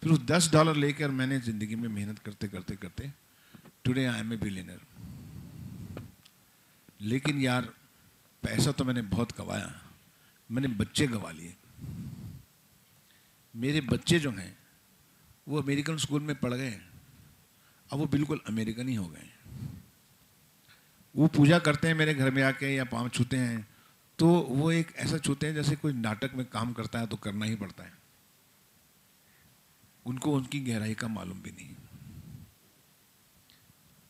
फिर वो $10 लेकर मैंने ज़िंदगी में मेहनत करते करते करते today I am a billionaire. लेकिन यार पैसा तो मैंने बहुत कमाया, मैंने बच्चे गंवा लिए। मेरे बच्चे जो हैं वो अमेरिकन स्कूल में पढ़ गए, अब वो बिल्कुल अमेरिकन ही हो गए। वो पूजा करते हैं मेरे घर में आके या पाँव छूते हैं तो वो एक ऐसा छूते हैं जैसे कोई नाटक में काम करता है तो करना ही पड़ता है। उनको उनकी गहराई का मालूम भी नहीं।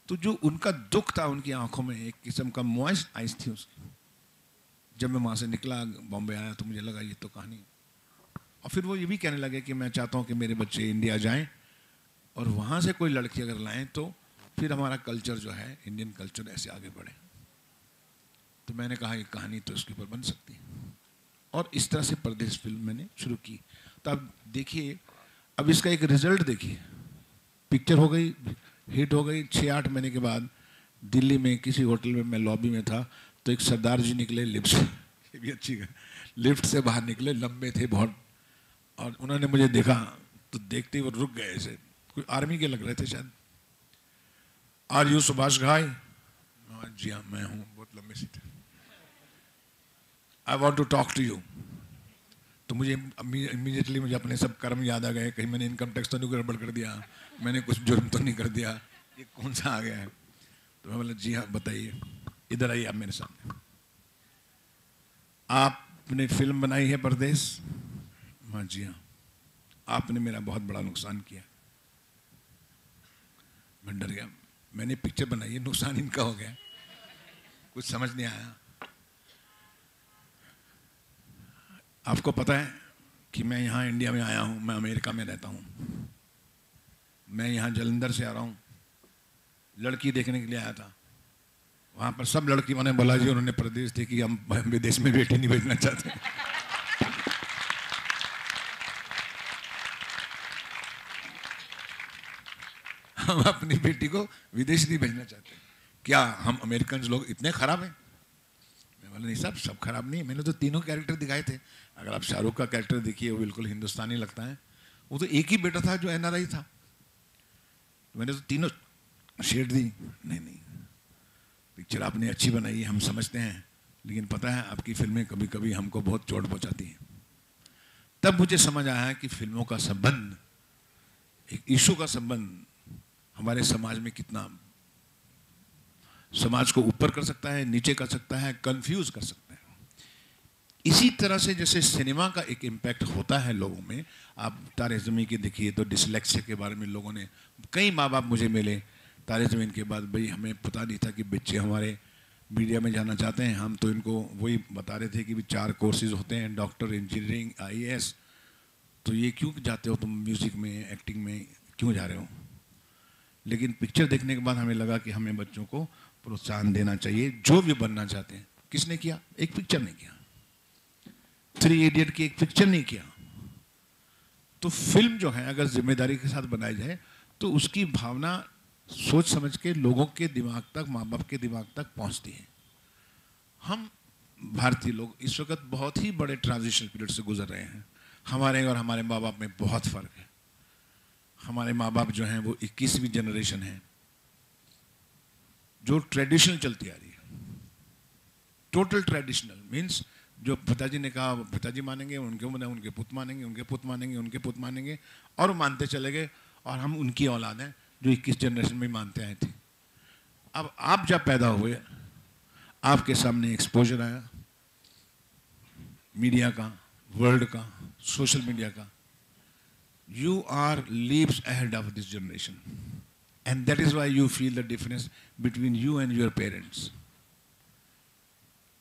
तो जो उनका दुख था उनकी आंखों में, एक किस्म का मॉइस्ट आइस थी उसकी। जब मैं वहाँ से निकला बॉम्बे आया तो मुझे लगा ये तो कहानी। और फिर वो ये भी कहने लगे कि मैं चाहता हूँ कि मेरे बच्चे इंडिया जाएं और वहाँ से कोई लड़की अगर लाएं तो फिर हमारा कल्चर जो है, इंडियन कल्चर, ऐसे आगे बढ़े। तो मैंने कहा ये कहानी तो इसके ऊपर बन सकती है, और इस तरह से परदेश फिल्म मैंने शुरू की। तो अब देखिए, अब इसका एक रिजल्ट देखिए, पिक्चर हो गई, हिट हो गई। 6-8 महीने के बाद दिल्ली में किसी होटल में मैं लॉबी में था तो एक सरदार जी निकले लिफ्ट से, ये भी अच्छी है, लिफ्ट से बाहर निकले, लंबे थे बहुत, और उन्होंने मुझे देखा तो देखते ही वो रुक गए ऐसे, कोई आर्मी के लग रहे थे शायद। आर यू सुभाष घाई? जी हाँ मैं हूँ, बहुत लंबे से थे। I want to talk to you. तो मुझे इमीडिएटली मुझे अपने सब कर्म याद आ गए, कहीं मैंने इनकम टैक्स तो नहीं गड़बड़ कर दिया, मैंने कुछ जुर्म तो नहीं कर दिया, ये कौन सा आ गया है। तो मैं बोला जी हाँ बताइए, इधर आइए आप मेरे सामने। आपने फिल्म बनाई है परदेश? हाँ जी हाँ। आपने मेरा बहुत बड़ा नुकसान किया। मैं डर गया, मैंने पिक्चर बनाई है, नुकसान इनका हो गया, कुछ समझ नहीं आया। आपको पता है कि मैं यहाँ इंडिया में आया हूँ, मैं अमेरिका में रहता हूँ, मैं यहाँ जलंधर से आ रहा हूँ, लड़की देखने के लिए आया था। वहाँ पर सब लड़कियों ने बोला जी उन्होंने प्रदेश देखी, हम विदेश में बेटी नहीं भेजना चाहते। हम अपनी बेटी को विदेश नहीं भेजना चाहते। क्या हम अमेरिकन लोग इतने खराब हैं? मैं बोला नहीं साहब, सब खराब नहीं है, मैंने तो तीनों कैरेक्टर दिखाए थे। अगर आप शाहरुख का कैरेक्टर देखिए वो बिल्कुल हिंदुस्तानी लगता है, वो तो एक ही बेटा था जो एनआरआई था, तो मैंने तो तीनों शेड दी। नहीं नहीं, पिक्चर आपने अच्छी बनाई है, हम समझते हैं, लेकिन पता है आपकी फिल्में कभी कभी हमको बहुत चोट पहुंचाती हैं। तब मुझे समझ आया कि फिल्मों का संबंध, एक इशू का संबंध हमारे समाज में कितना समाज को ऊपर कर सकता है, नीचे कर सकता है, कंफ्यूज कर सकता है। इसी तरह से जैसे सिनेमा का एक इम्पैक्ट होता है लोगों में, आप तारे ज़मीन के देखिए तो डिसलेक्सिया के बारे में लोगों ने, कई माँ बाप मुझे मिले तारे ज़मीन के बाद, भाई हमें पता नहीं था कि बच्चे हमारे मीडिया में जाना चाहते हैं। हम तो इनको वही बता रहे थे कि भी 4 कोर्सेज होते हैं, डॉक्टर, इंजीनियरिंग, आईएएस, तो ये क्यों जाते हो तुम म्यूज़िक में, एक्टिंग में क्यों जा रहे हो? लेकिन पिक्चर देखने के बाद हमें लगा कि हमें बच्चों को प्रोत्साहन देना चाहिए, जो भी बनना चाहते हैं। किसने किया? एक पिक्चर ने किया, 3 इडियट की एक पिक्चर नहीं किया। तो फिल्म जो है अगर जिम्मेदारी के साथ बनाई जाए तो उसकी भावना सोच समझ के लोगों के दिमाग तक, माँ बाप के दिमाग तक पहुंचती है। हम भारतीय लोग इस वक्त बहुत ही बड़े ट्रांजिशन पीरियड से गुजर रहे हैं। हमारे और हमारे माँ बाप में बहुत फर्क है। हमारे माँ बाप जो हैं वो 21वीं जनरेशन है जो ट्रेडिशनल चलती आ रही है, टोटल ट्रेडिशनल। मीन्स जो पिताजी ने कहा पिताजी मानेंगे, उनके पुत मानेंगे, उनके पुत मानेंगे, उनके पुत मानेंगे, और मानते चले गए। और हम उनकी औलाद हैं जो 21 जनरेशन में मानते आए थे। अब आप जब पैदा हुए, आपके सामने एक्सपोजर आया मीडिया का, वर्ल्ड का, सोशल मीडिया का। You are leaves ahead of this generation, and that is why you feel the difference between you and your parents.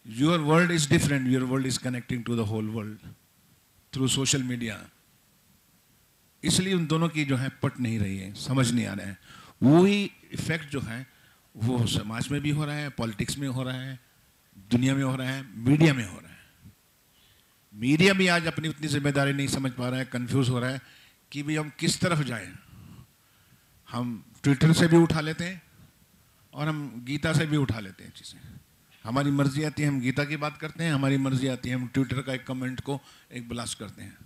Your world is different. Your world is connecting to the whole world through social media. इसलिए उन दोनों की जो है पट नहीं रही है, समझ नहीं आ रहा है। वही इफेक्ट जो है वो समाज में भी हो रहा है, पॉलिटिक्स में हो रहा है, दुनिया में हो रहा है, मीडिया में हो रहा है। मीडिया भी आज अपनी उतनी जिम्मेदारी नहीं समझ पा रहा है, कंफ्यूज हो रहा है कि भाई हम किस तरफ जाएं। हम ट्विटर से भी उठा लेते हैं और हम गीता से भी उठा लेते हैं चीज़ें। हमारी मर्जी आती है हम गीता की बात करते हैं, हमारी मर्जी आती है हम ट्विटर का एक कमेंट को एक ब्लास्ट करते हैं।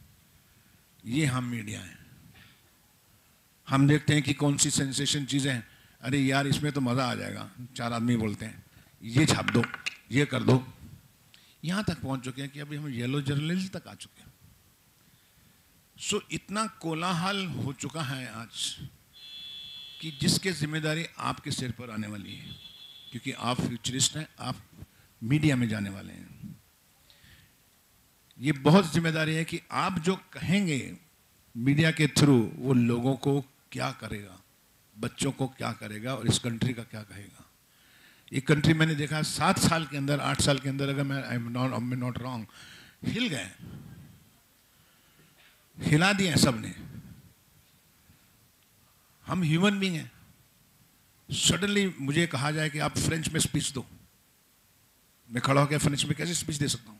ये हम मीडिया हैं। हम देखते हैं कि कौन सी सेंसेशन चीज़ें हैं, अरे यार इसमें तो मज़ा आ जाएगा, 4 आदमी बोलते हैं, ये छाप दो, ये कर दो। यहाँ तक पहुँच चुके हैं कि अभी हम येलो जर्नलिज्म तक आ चुके हैं। सो इतना कोलाहल हो चुका है आज कि जिसके जिम्मेदारी आपके सिर पर आने वाली है, क्योंकि आप फ्यूचरिस्ट हैं, आप मीडिया में जाने वाले हैं। ये बहुत जिम्मेदारी है कि आप जो कहेंगे मीडिया के थ्रू वो लोगों को क्या करेगा, बच्चों को क्या करेगा और इस कंट्री का क्या कहेगा। ये कंट्री मैंने देखा 7 साल के अंदर, 8 साल के अंदर, अगर मैं आई एम नॉट रॉन्ग, हिल गए, हिला दिए सबने। हम ह्यूमन बीइंग हैं। सडनली मुझे कहा जाए कि आप फ्रेंच में स्पीच दो, मैं खड़ा होकर फ्रेंच में कैसे स्पीच दे सकता हूँ?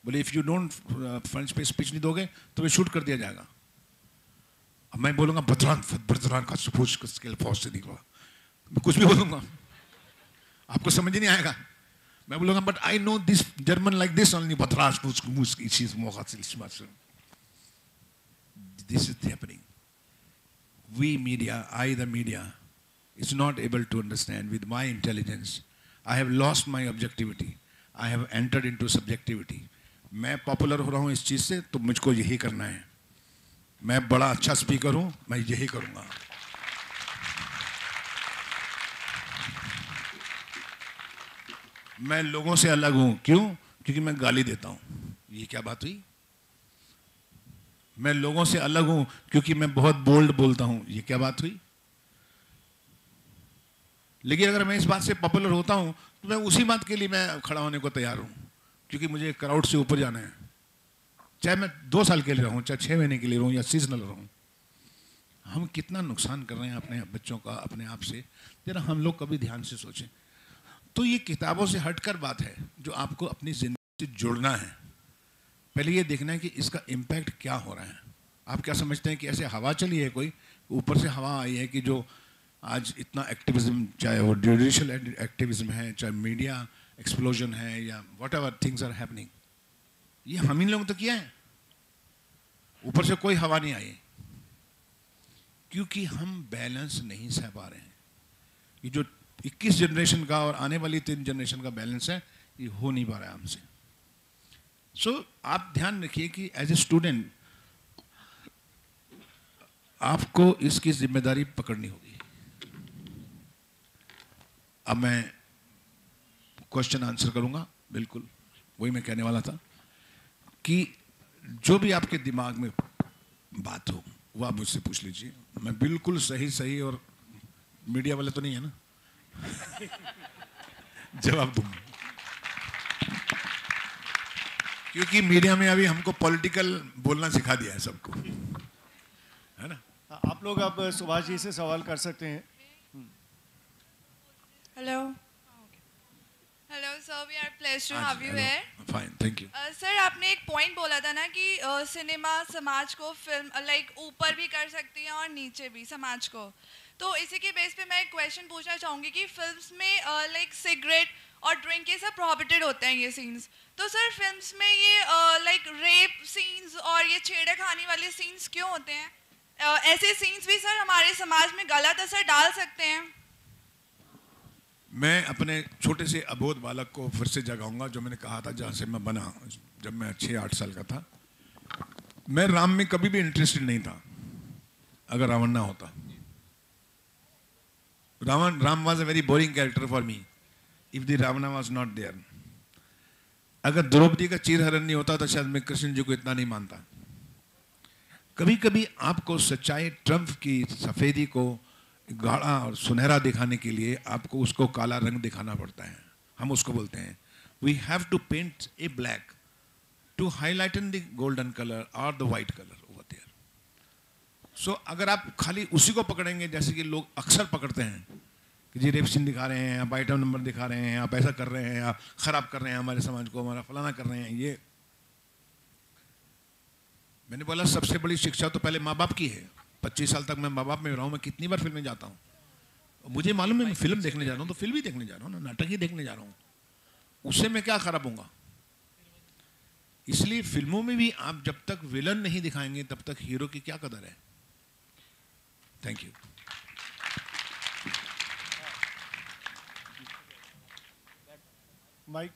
बोले इफ़ यू डोंट फ्रेंच में स्पीच नहीं दोगे तो मैं शूट कर दिया जाएगा। अब मैं बोलूँगा बर्तरान का सपोज स्केल फॉर्स से निकला, मैं कुछ भी बोलूँगा, आपको समझ ही नहीं आएगा। मैं बोलूँगा but I know this German like this only Bertrand this is happening. We media, I the media, is not able to understand with my intelligence. I have lost my objectivity. I have entered into subjectivity. मैं popular हो रहा हूँ इस चीज़ से, तो मुझको यही करना है। मैं बड़ा अच्छा स्पीकर हूँ, मैं यही करूँगा। मैं लोगों से अलग हूँ, क्यों? क्योंकि मैं गाली देता हूँ। ये क्या बात हुई? मैं लोगों से अलग हूं क्योंकि मैं बहुत बोल्ड बोलता हूं। ये क्या बात हुई? लेकिन अगर मैं इस बात से पॉपुलर होता हूं तो मैं उसी बात के लिए मैं खड़ा होने को तैयार हूं, क्योंकि मुझे क्राउड से ऊपर जाना है। चाहे मैं 2 साल के लिए रहूं, चाहे 6 महीने के लिए रहूं या सीजनल रहूं। हम कितना नुकसान कर रहे हैं अपने बच्चों का, अपने आप से, जरा हम लोग कभी ध्यान से सोचें। तो ये किताबों से हटकर बात है जो आपको अपनी जिंदगी से जुड़ना है। पहले ये देखना है कि इसका इम्पैक्ट क्या हो रहा है। आप क्या समझते हैं कि ऐसे हवा चली है, कोई ऊपर से हवा आई है कि जो आज इतना एक्टिविज्म, चाहे वो जुडिशियल एक्टिविज्म है, चाहे मीडिया एक्सप्लोजन है, या whatever things are happening, ये हम इन लोगों तो किया है। ऊपर से कोई हवा नहीं आई, क्योंकि हम बैलेंस नहीं सह पा रहे हैं। ये जो 21 जनरेशन का और आने वाली 3 जनरेशन का बैलेंस है, ये हो नहीं पा रहा है हमसे। सो आप ध्यान रखिए कि एज ए स्टूडेंट आपको इसकी जिम्मेदारी पकड़नी होगी। अब मैं क्वेश्चन आंसर करूंगा, बिल्कुल वही मैं कहने वाला था कि जो भी आपके दिमाग में बात हो वो आप मुझसे पूछ लीजिए। मैं बिल्कुल सही और मीडिया वाले तो नहीं है ना जवाब दूंगा, क्योंकि मीडिया में अभी हमको पॉलिटिकल बोलना सिखा दिया है सबको, है ना। आप लोग अब सुभाष जी से सवाल कर सकते हैं। Hello sir, we are pleased to have you here. Fine, thank you. Sir, आपने एक पॉइंट बोला था ना कि सिनेमा समाज को फिल्म लाइक ऊपर भी कर सकती है और नीचे भी समाज को। तो इसी के बेस पे मैं एक क्वेश्चन पूछना चाहूँगी कि फिल्म्स में लाइक सिगरेट और ड्रिंक ये सब प्रोहिबिटेड होते हैं ये सीन्स, तो सर फिल्म्स में ये लाइक रेप सीन्स और ये छेड़खानी वाले सीन्स क्यों होते हैं? ऐसे सीन्स भी सर हमारे समाज में गलत असर डाल सकते हैं। मैं अपने छोटे से अबोध बालक को फिर से जगाऊंगा, जो मैंने कहा था जहाँ से मैं बना, जब मैं 6-8 साल का था। मैं राम में कभी भी इंटरेस्टेड नहीं था अगर रावण ना होता। Ram was a very boring character for me if the Ravana was not there. अगर द्रौपदी का चीरहरण नहीं होता तो शायद मैं कृष्ण जी को इतना नहीं मानता। कभी कभी आपको सच्चाई ट्रम्प की सफेदी को गाढ़ा और सुनहरा दिखाने के लिए आपको उसको काला रंग दिखाना पड़ता है। हम उसको बोलते हैं we have to paint a black to highlight the golden colour और the white colour over there. So अगर आप खाली उसी को पकड़ेंगे, जैसे कि लोग अक्सर पकड़ते हैं कि जी रेप सीन दिखा रहे हैं, आप आइटम नंबर दिखा रहे हैं, आप ऐसा कर रहे हैं, आप खराब कर रहे हैं हमारे समाज को, हमारा फलाना कर रहे हैं। ये मैंने बोला सबसे बड़ी शिक्षा तो पहले माँ बाप की है। 25 साल तक मैं माँ बाप में रहा हूँ, मैं कितनी बार फिल्में जाता हूँ। मुझे मालूम है मैं फिल्म देखने जा रहा हूँ तो फिल्म ही देखने जा रहा हूँ ना, नाटक ही देखने जा रहा हूँ, उससे मैं क्या खराब होऊंगा। इसलिए फिल्मों में भी आप जब तक विलन नहीं दिखाएंगे तब तक हीरो की क्या कदर है। Thank you. माइक